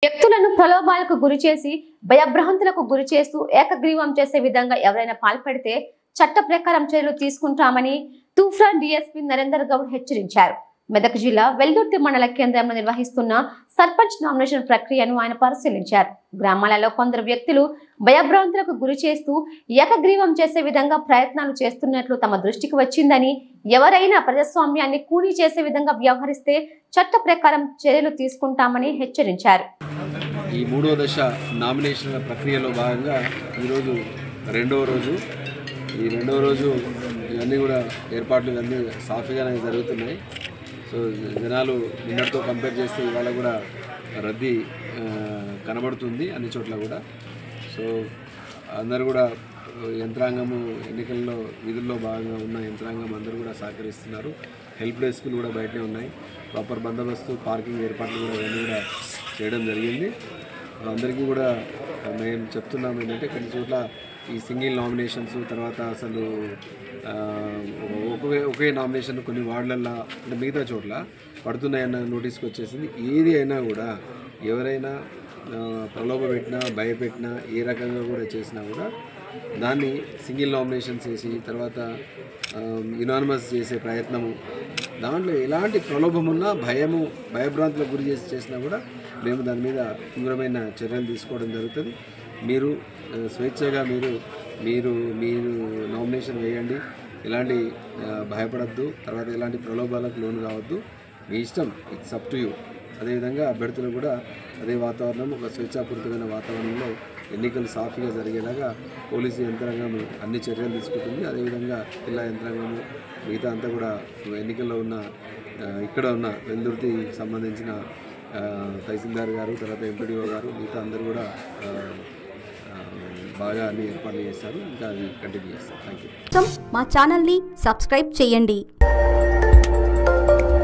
వ్యక్తులను ప్రలోభాలకు గురిచేసి భయభ్రాంతులకు గురిచేస్తూ ఏకగ్రీవం చేసే విధంగా ఎవరైనా పాల్పడితే చట్ట ప్రకారం చర్యలు తీసుకుంటామని తూఫాన్ డీఎస్పీ నరేందర్ గౌడ్ హెచ్చరించారు. మెదక్ జిల్లా వెల్దుర్తి మండల కేంద్రంలో నిర్వహిస్తున్న సర్పంచ్ నామినేషన్ ప్రక్రియను ఆయన పరిశీలించారు. గ్రామాలలో కొందరు వ్యక్తులు భయభ్రాంతులకు గురి చేస్తూ ఏకగ్రీవం చేసే విధంగా ప్రయత్నాలు చేస్తున్నట్లు తమ దృష్టికి వచ్చిందని, ఎవరైనా ప్రజాస్వామ్యాన్ని కూనీ చేసే విధంగా వ్యవహరిస్తే చట్ట ప్రకారం చర్యలు తీసుకుంటామని హెచ్చరించారు. ఈ మూడో దశ నామినేషన్ల ప్రక్రియలో భాగంగా ఈరోజు రెండవ రోజు ఇవన్నీ కూడా ఏర్పాట్లు ఇవన్నీ సాఫీగానే జరుగుతున్నాయి. సో జనాలు నిన్నటితో కంపేర్ చేస్తే ఇవాళ కూడా రద్దీ కనబడుతుంది అన్ని చోట్ల కూడా. సో అందరూ కూడా యంత్రాంగము ఎన్నికల్లో విధుల్లో భాగంగా ఉన్న యంత్రాంగం అందరూ కూడా సహకరిస్తున్నారు. హెల్ప్ డెస్క్లు కూడా బయటనే ఉన్నాయి. ప్రాపర్ బందోబస్తు, పార్కింగ్ ఏర్పాట్లు కూడా ఇవన్నీ కూడా చేయడం జరిగింది. అందరికీ కూడా మేము చెప్తున్నాము ఏంటంటే కొన్ని చోట్ల ఈ సింగిల్ నామినేషన్స్ తర్వాత అసలు ఒకే నామినేషన్ కొన్ని వార్డులల్లో అంటే మిగతా చోట్ల పడుతున్నాయన్న నోటీస్కి వచ్చేసింది. ఏది అయినా కూడా ఎవరైనా ప్రలోభ పెట్టినా భయపెట్టినా ఏ రకంగా కూడా చేసినా కూడా దాన్ని సింగిల్ నామినేషన్స్ చేసి తర్వాత యునానిమస్ చేసే ప్రయత్నము, దాంట్లో ఎలాంటి ప్రలోభం ఉన్నా భయభ్రాంతులకు గురి చేసినా కూడా మేము దాని మీద తీవ్రమైన చర్యలు తీసుకోవడం జరుగుతుంది. మీరు స్వేచ్ఛగా మీరు నామినేషన్ వేయండి, ఎలాంటి భయపడద్దు, తర్వాత ఎలాంటి ప్రలోభాలకు లోను కావద్దు, మీ ఇష్టం, ఇట్స్ అప్ టు యూ. అదేవిధంగా అభ్యర్థులు కూడా అదే వాతావరణం, ఒక స్వేచ్ఛాపూరితమైన వాతావరణంలో ఎన్నికలు సాఫీగా జరిగేలాగా పోలీసు యంత్రాంగం అన్ని చర్యలు తీసుకుంటుంది. అదేవిధంగా జిల్లా యంత్రాంగము మిగతా అంతా కూడా ఎన్నికల్లో ఉన్న ఇక్కడ ఉన్న వెల్దుర్తికి సంబంధించిన తహసీల్దార్ గారు, తర్వాత ఎంపీడీఓ గారు, మిగతా అందరూ కూడా బాగా అన్ని ఏర్పాట్లు చేస్తారు. ఇంకా అది కంటిన్యూ చేస్తారు. Thank you. మా ఛానల్ని సబ్స్క్రైబ్ చేయండి.